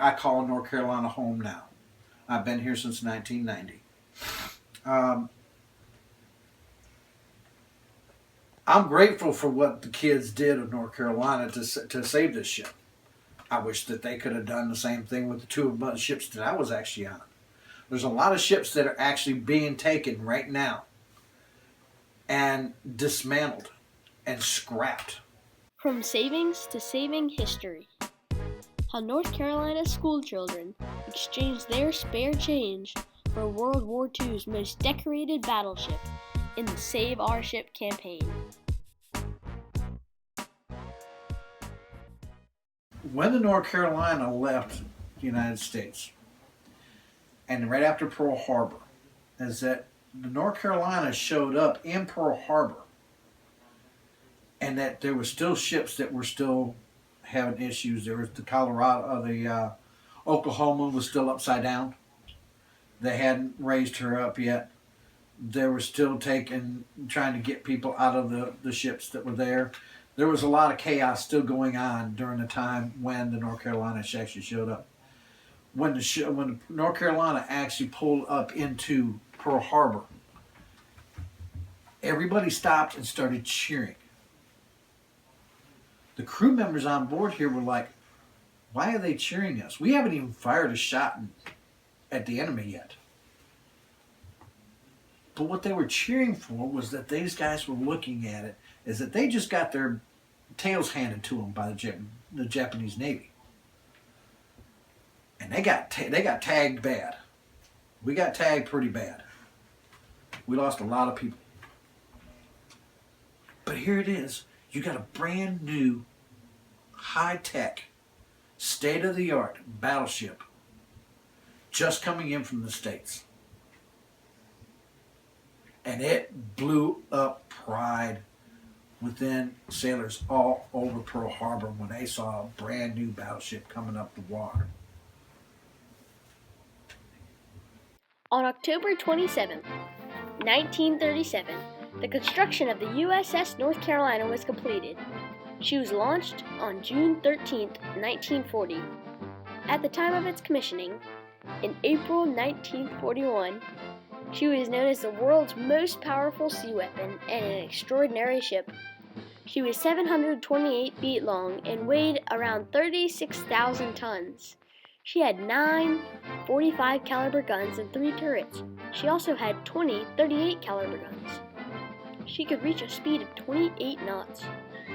I call North Carolina home now. I've been here since 1990. Um, I'm grateful for what the kids did of North Carolina to save this ship. I wish that they could have done the same thing with the two ships that I was actually on. There's a lot of ships that are actually being taken right now and dismantled and scrapped. From savings to saving history. How North Carolina school children exchanged their spare change for World War II's most decorated battleship in the Save Our Ship campaign. When the North Carolina left the United States, and right after Pearl Harbor, is that the North Carolina showed up in Pearl Harbor, and that there were still ships that were still having issues. There was the Oklahoma was still upside down. They hadn't raised her up yet. They were still trying to get people out of the ships that were there. There was a lot of chaos still going on during the time when the North Carolina actually showed up. When the North Carolina actually pulled up into Pearl Harbor, everybody stopped and started cheering. The crew members on board here were like, why are they cheering us? We haven't even fired a shot at the enemy yet. But what they were cheering for was that these guys were looking at it as that they just got their tails handed to them by the Japanese Navy. And they got tagged bad. We got tagged pretty bad. We lost a lot of people. But here it is. You got a brand new, high-tech, state-of-the-art battleship just coming in from the States. And it blew up pride within sailors all over Pearl Harbor when they saw a brand new battleship coming up the water. On October 27, 1937, the construction of the USS North Carolina was completed. She was launched on June 13, 1940. At the time of its commissioning, in April 1941, she was known as the world's most powerful sea weapon and an extraordinary ship. She was 728 feet long and weighed around 36,000 tons. She had 9 .45 caliber guns and 3 turrets. She also had 20 .38 caliber guns. She could reach a speed of 28 knots,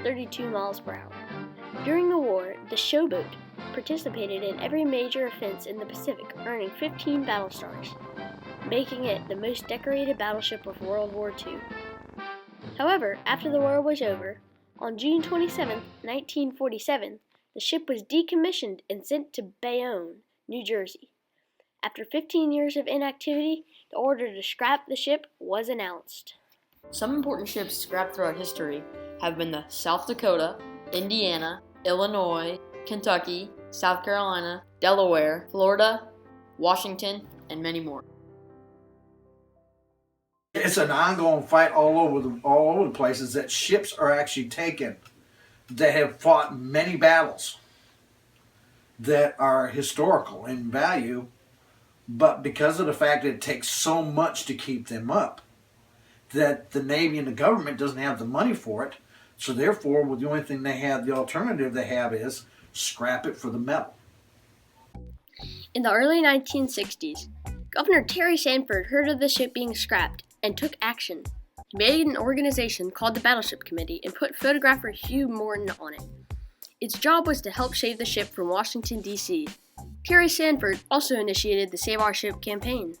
32 miles per hour. During the war, the showboat participated in every major offense in the Pacific, earning 15 battle stars, making it the most decorated battleship of World War II. However, after the war was over, on June 27, 1947, the ship was decommissioned and sent to Bayonne, New Jersey. After 15 years of inactivity, the order to scrap the ship was announced. Some important ships scrapped throughout history have been the South Dakota, Indiana, Illinois, Kentucky, South Carolina, Delaware, Florida, Washington, and many more. It's an ongoing fight all over the places that ships are actually taken that have fought many battles that are historical in value, but because of the fact that it takes so much to keep them up, that the Navy and the government doesn't have the money for it, so therefore the only thing they have, the alternative they have is scrap it for the metal. In the early 1960s, Governor Terry Sanford heard of the ship being scrapped and took action. He made an organization called the Battleship Committee and put photographer Hugh Morton on it. Its job was to help save the ship from Washington, D.C. Terry Sanford also initiated the Save Our Ship campaign.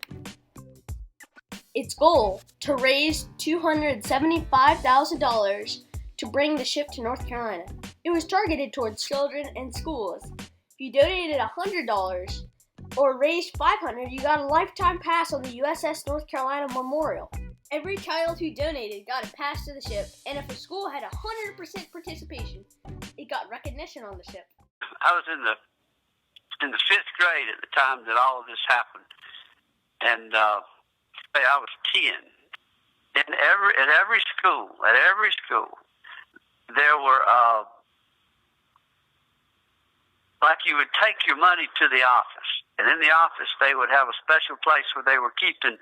Its goal, to raise $275,000 to bring the ship to North Carolina. It was targeted towards children and schools. If you donated $100 or raised $500, you got a lifetime pass on the USS North Carolina Memorial. Every child who donated got a pass to the ship, and if a school had 100% participation, it got recognition on the ship. I was in the 5th grade at the time that all of this happened, and I was 10. At every school, there were 100 or 200 or 300 of these little like you would take your money to the office, and in the office they would have a special place where they were keeping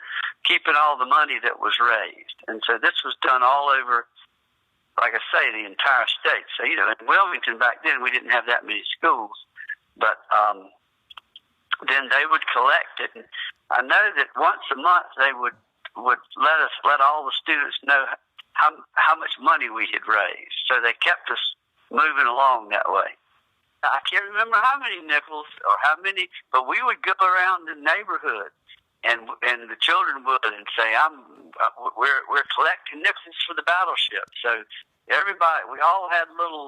all the money that was raised. And so this was done all over, like I say, the entire state. So, in Wilmington back then we didn't have that many schools, but then they would collect it. And I know that once a month they would let all the students know how much money we had raised. So they kept us moving along that way. I can't remember how many nickels or how many, but we would go around the neighborhood, and the children would and say, "We're collecting nickels for the battleship." So everybody, we all had little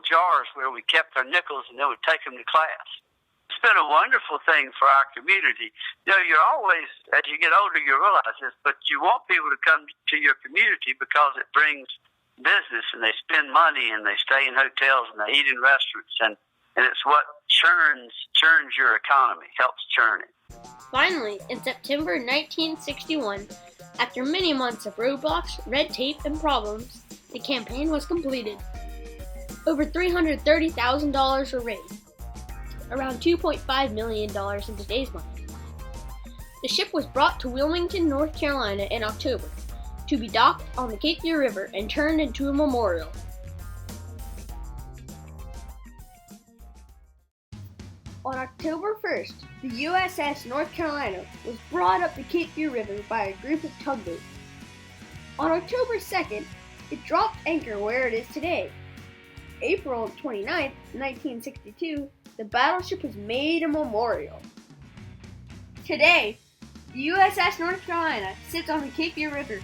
jars where we kept our nickels, and then we'd take them to class. It's been a wonderful thing for our community. You're always, as you get older, you realize this, but you want people to come to your community because it brings business, and they spend money, and they stay in hotels, and they eat in restaurants, and it's what churns your economy, helps churn it. Finally, in September 1961, after many months of roadblocks, red tape, and problems, the campaign was completed. Over $330,000 were raised, around $2.5 million in today's money. The ship was brought to Wilmington, North Carolina in October, to be docked on the Cape Fear River and turned into a memorial. On October 1st, the USS North Carolina was brought up the Cape Fear River by a group of tugboats. On October 2nd, it dropped anchor where it is today. April 29th, 1962, the battleship was made a memorial. Today, the USS North Carolina sits on the Cape Fear River.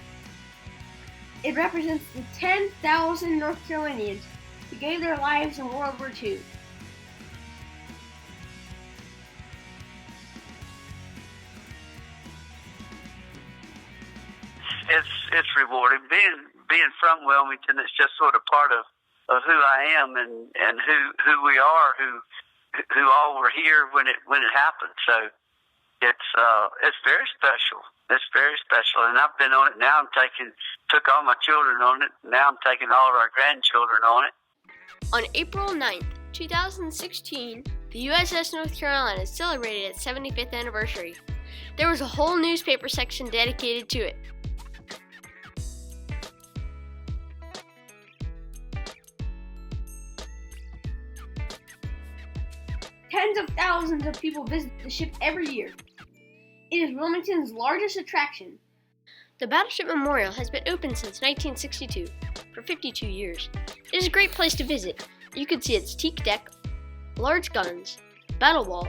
It represents the 10,000 North Carolinians who gave their lives in World War II. It's rewarding. Being from Wilmington, it's just sort of part of who I am and who we are, who all were here when it happened. So it's very special. It's very special, and I've been on it. Now took all my children on it. Now I'm taking all of our grandchildren on it. On April 9th, 2016, the USS North Carolina celebrated its 75th anniversary. There was a whole newspaper section dedicated to it. Tens of thousands of people visit the ship every year. It is Wilmington's largest attraction. The Battleship Memorial has been open since 1962, for 52 years. It is a great place to visit. You can see its teak deck, large guns, battle wall.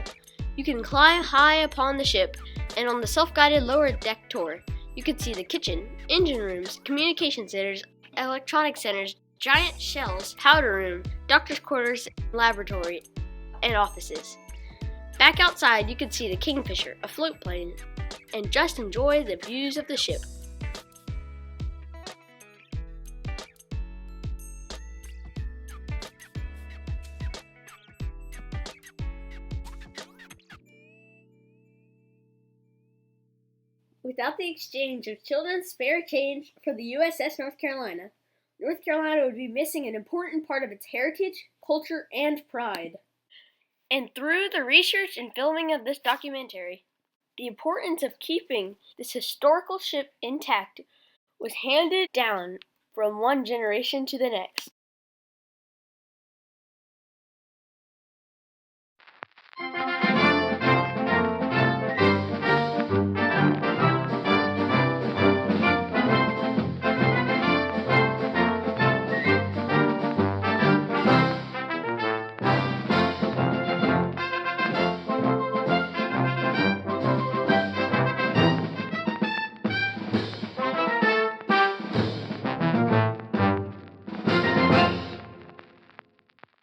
You can climb high upon the ship, and on the self-guided lower deck tour, you can see the kitchen, engine rooms, communication centers, electronic centers, giant shells, powder room, doctor's quarters, laboratory, and offices. Back outside, you can see the Kingfisher, a float plane, and just enjoy the views of the ship. Without the exchange of children's spare change for the USS North Carolina, North Carolina would be missing an important part of its heritage, culture, and pride. And through the research and filming of this documentary, the importance of keeping this historical ship intact was handed down from one generation to the next.